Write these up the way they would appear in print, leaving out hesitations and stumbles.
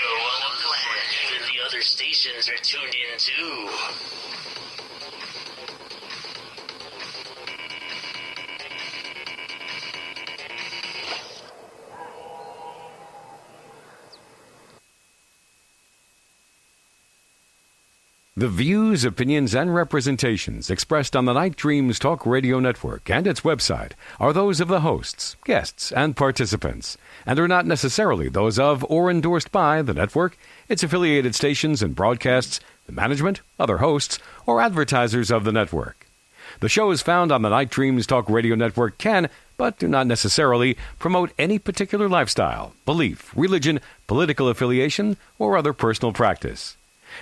show on the planet. Even the other stations are tuned in too. The views, opinions, and representations expressed on the Night Dreams Talk Radio Network and its website are those of the hosts, guests, and participants, and are not necessarily those of or endorsed by the network, its affiliated stations and broadcasts, the management, other hosts, or advertisers of the network. The shows found on the Night Dreams Talk Radio Network can, but do not necessarily, promote any particular lifestyle, belief, religion, political affiliation, or other personal practice.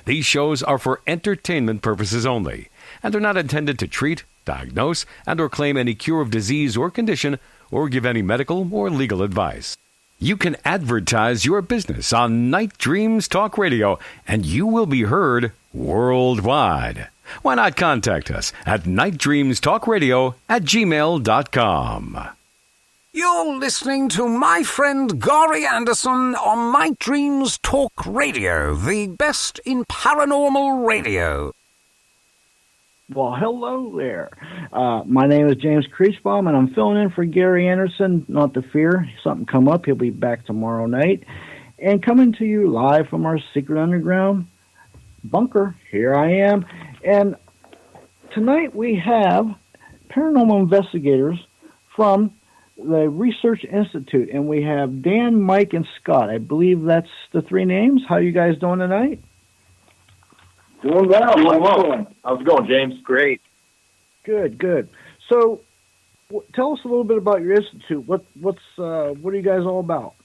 These shows are for entertainment purposes only and are not intended to treat, diagnose, and/or claim any cure of disease or condition or give any medical or legal advice. You can advertise your business on Night Dreams Talk Radio and you will be heard worldwide. Why not contact us at nightdreamstalkradio@gmail.com. You're listening to my friend Gary Anderson on Night Dreams Talk Radio, the best in paranormal radio. Well, hello there. My name is James Creechbaum, and I'm filling in for Gary Anderson. Not to fear, something come up. He'll be back tomorrow night. And coming to you live from our secret underground bunker. Here I am. And tonight we have paranormal investigators from the Research Institute, and we have Dan, Mike, and Scott. I believe that's the three names. How you guys doing tonight? Doing well. How's it going, James? Great. Good. So, tell us a little bit about your institute. What are you guys all about?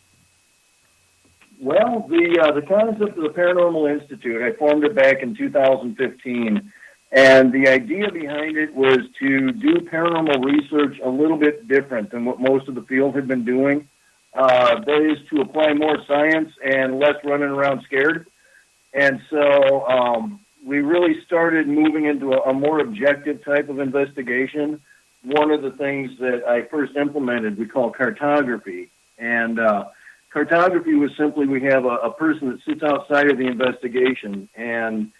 Well, the concept of the Paranormal Institute, I formed it back in 2015. And the idea behind it was to do paranormal research a little bit different than what most of the field had been doing. That is to apply more science and less running around scared. And so we really started moving into a more objective type of investigation. One of the things that I first implemented we call cartography. And cartography was simply we have a person that sits outside of the investigation, and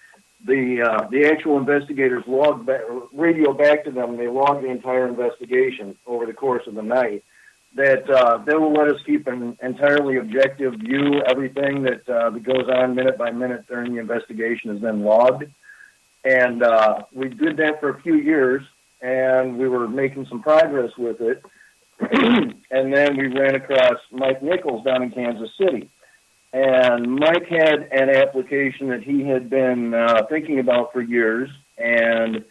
the actual investigators radio back to them. They log the entire investigation over the course of the night. That they will let us keep an entirely objective view. Everything that goes on minute by minute during the investigation is then logged. And we did that for a few years, and we were making some progress with it. And then we ran across Mike Nichols down in Kansas City. And Mike had an application that he had been thinking about for years and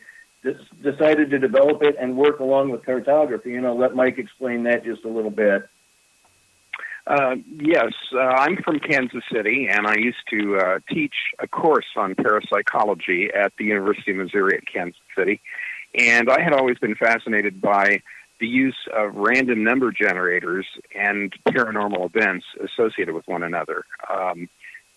decided to develop it and work along with cartography. And I'll let Mike explain that just a little bit. Yes, I'm from Kansas City, and I used to teach a course on parapsychology at the University of Missouri at Kansas City. And I had always been fascinated by the use of random number generators and paranormal events associated with one another.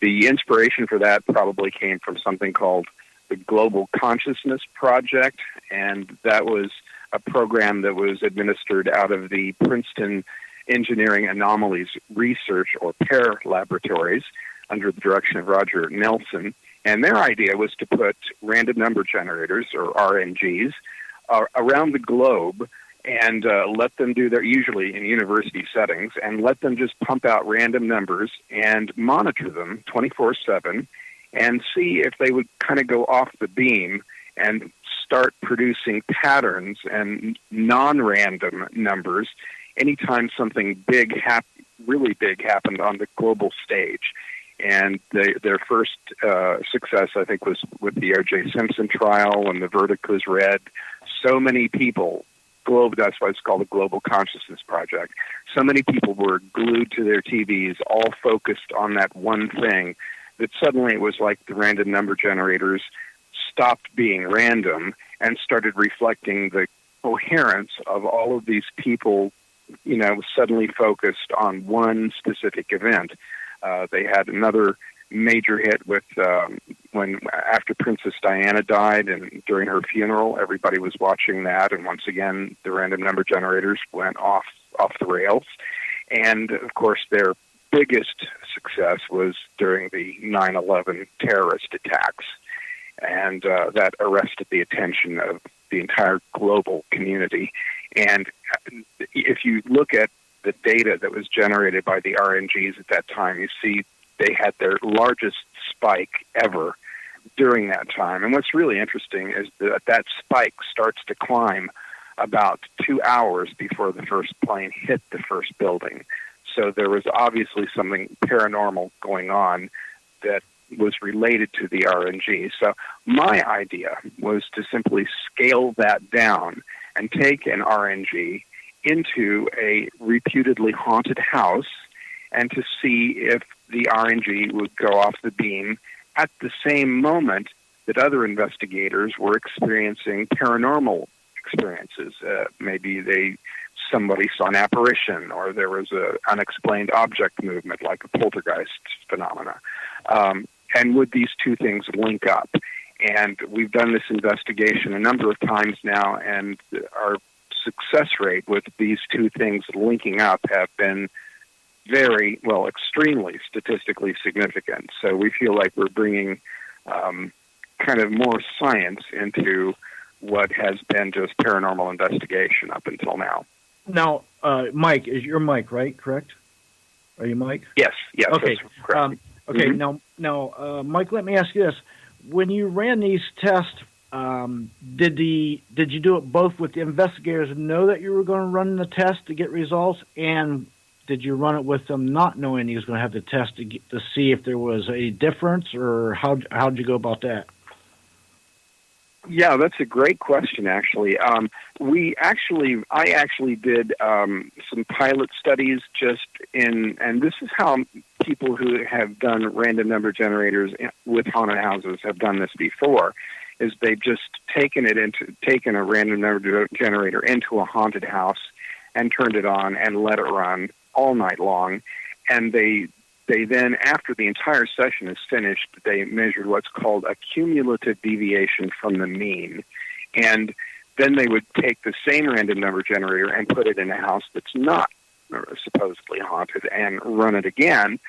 The inspiration for that probably came from something called the Global Consciousness Project, and that was a program that was administered out of the Princeton Engineering Anomalies Research, or PARE laboratories, under the direction of Roger Nelson. And their idea was to put random number generators, or RNGs, around the globe and let them do their, usually in university settings, and let them just pump out random numbers and monitor them 24/7 and see if they would kind of go off the beam and start producing patterns and non-random numbers anytime something big, really big happened on the global stage. And their first success, I think, was with the O.J. Simpson trial when the verdict was read. So many people, that's why it's called the Global Consciousness Project. So many people were glued to their TVs, all focused on that one thing, that suddenly it was like the random number generators stopped being random and started reflecting the coherence of all of these people, suddenly focused on one specific event. They had another major hit with when after Princess Diana died and during her funeral, everybody was watching that, and once again the random number generators went off the rails. And of course their biggest success was during the 9/11 terrorist attacks, and that arrested the attention of the entire global community. And if you look at the data that was generated by the RNGs at that time, you see they had their largest spike ever during that time. And what's really interesting is that that spike starts to climb about 2 hours before the first plane hit the first building. So there was obviously something paranormal going on that was related to the RNG. So my idea was to simply scale that down and take an RNG into a reputedly haunted house and to see if the RNG would go off the beam at the same moment that other investigators were experiencing paranormal experiences. Maybe somebody saw an apparition, or there was an unexplained object movement like a poltergeist phenomena. And would these two things link up? And we've done this investigation a number of times now, and our success rate with these two things linking up have been extremely statistically significant. So we feel like we're bringing kind of more science into what has been just paranormal investigation up until now. Now, Mike, is your Mike, right? Correct? Are you Mike? Yes. Okay. That's correct. Okay. Mm-hmm. Now, Mike, let me ask you this: when you ran these tests, did you do it both with the investigators know that you were going to run the test to get results, and did you run it with them not knowing you was going to have the test to see if there was a difference, or how'd you go about that? Yeah, that's a great question, actually. I actually did some pilot studies and this is how people who have done random number generators with haunted houses have done this before, is they've just taken a random number generator into a haunted house and turned it on and let it run all night long. And they then, after the entire session is finished, they measured what's called a cumulative deviation from the mean. And then they would take the same random number generator and put it in a house that's not supposedly haunted and run it again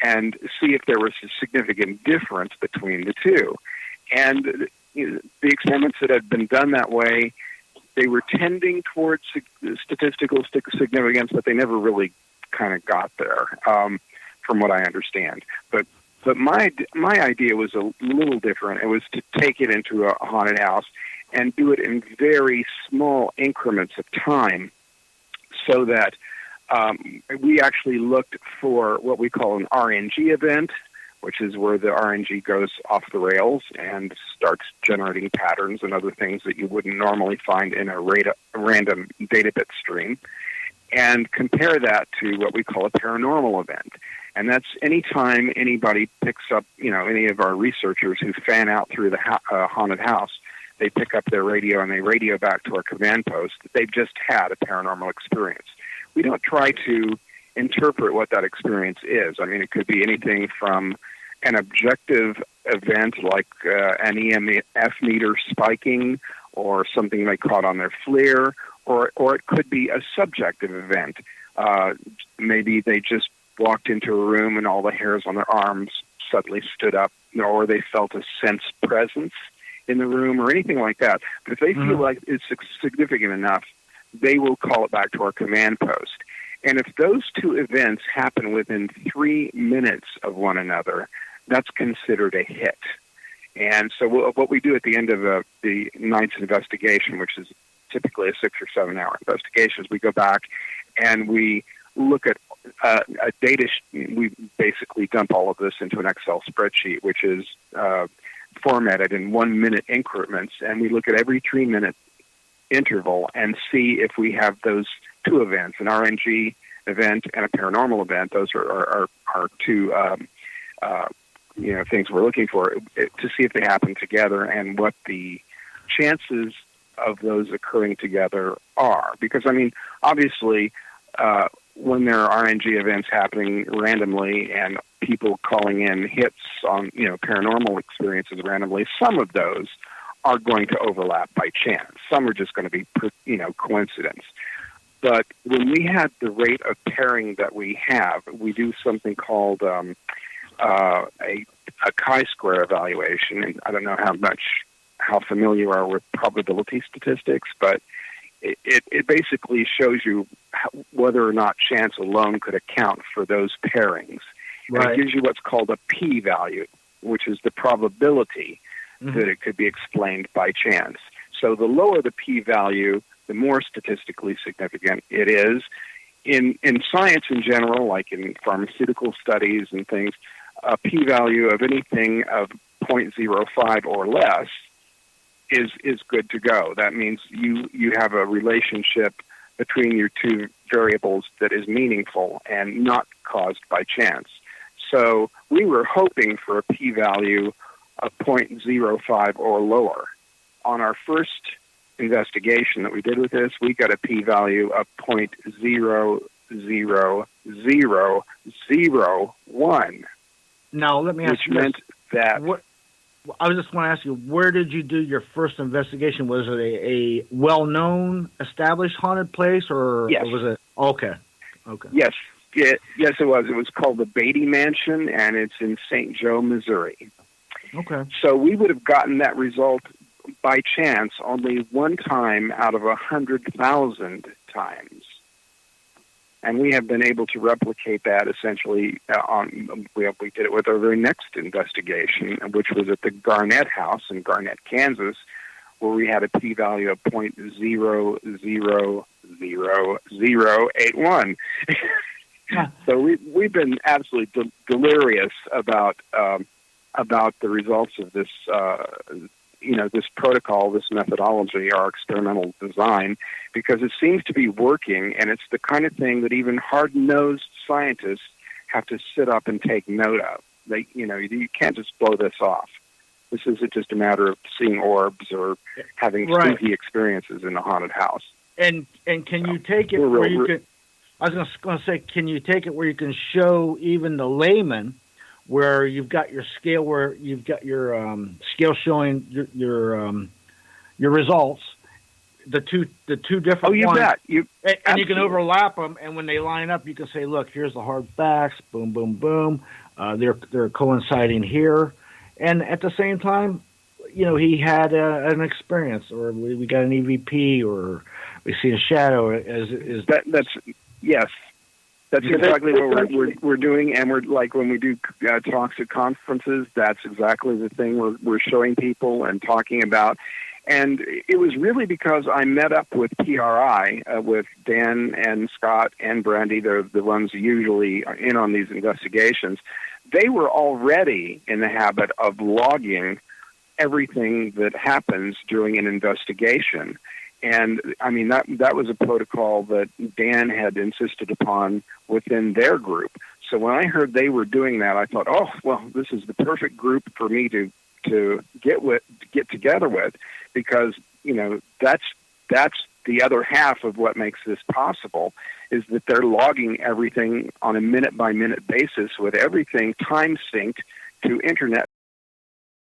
and see if there was a significant difference between the two. And the experiments that had been done that way, they were tending towards statistical significance, but they never really kind of got there. From what I understand. But my idea was a little different. It was to take it into a haunted house and do it in very small increments of time so that we actually looked for what we call an RNG event, which is where the RNG goes off the rails and starts generating patterns and other things that you wouldn't normally find in a random data bit stream, and compare that to what we call a paranormal event. And that's anytime anybody picks up, any of our researchers who fan out through the haunted house, they pick up their radio and they radio back to our command post that they've just had a paranormal experience. We don't try to interpret what that experience is. I mean, it could be anything from an objective event like an EMF meter spiking or something they caught on their FLIR, or it could be a subjective event. Maybe they just walked into a room and all the hairs on their arms suddenly stood up, or they felt a sense presence in the room or anything like that. But if they feel like it's significant enough, they will call it back to our command post. And if those two events happen within 3 minutes of one another, that's considered a hit. And so what we do at the end of the night's investigation, which is typically a 6 or 7 hour investigation, is we go back and we look at a data. We basically dump all of this into an Excel spreadsheet, which is formatted in 1 minute increments, and we look at every 3 minute interval and see if we have those two events, an RNG event and a paranormal event. Those are two things we're looking for to see if they happen together and what the chances of those occurring together are. Because, I mean, obviously, when there are RNG events happening randomly and people calling in hits on, paranormal experiences randomly, some of those are going to overlap by chance. Some are just going to be, coincidence. But when we had the rate of pairing that we have, we do something called a chi-square evaluation. And I don't know how familiar you are with probability statistics, but it basically shows you whether or not chance alone could account for those pairings. Right. And it gives you what's called a p-value, which is the probability that it could be explained by chance. So the lower the p-value, the more statistically significant it is. In science in general, like in pharmaceutical studies and things, a p-value of anything of 0.05 or less is good to go. That means you have a relationship between your two variables that is meaningful and not caused by chance. So we were hoping for a p-value of 0.05 or lower. On our first investigation that we did with this, we got a p-value of 0.00001. Now, let me ask which you meant that... I was just going to ask you, where did you do your first investigation? Was it a well-known, established haunted place, or Yes. was it... Okay. Yes, it was. It was called the Beatty Mansion, and it's in St. Joe, Missouri. Okay. So we would have gotten that result by chance only one time out of 100,000 times. And we have been able to replicate that essentially we did it with our very next investigation, which was at the Garnett House in Garnett, Kansas, where we had a p-value of 0.0000081. So we've been absolutely delirious about the results of this, this protocol, this methodology, our experimental design, because it seems to be working, and it's the kind of thing that even hard-nosed scientists have to sit up and take note of. You can't just blow this off. This isn't just a matter of seeing orbs or having spooky experiences in a haunted house. And can you take it where you can? I was going to say, can you take it where you can show even the layman, where you've got your scale, where you've got your scale showing your results, the two different ones. You bet. And you can overlap them, and when they line up, you can say, look, here's the hard facts, boom, boom, boom. They're coinciding here. And at the same time, he had an experience, or we got an EVP, or we see a shadow. Yes. That's exactly what we're doing, and we're like when we do talks at conferences. That's exactly the thing we're showing people and talking about. And it was really because I met up with PRI, with Dan and Scott and Brandy. They're the ones usually in on these investigations. They were already in the habit of logging everything that happens during an investigation. And, I mean, that was a protocol that Dan had insisted upon within their group. So when I heard they were doing that, I thought, oh, well, this is the perfect group for me to get together with, because, that's the other half of what makes this possible, is that they're logging everything on a minute-by-minute basis with everything time-synced to internet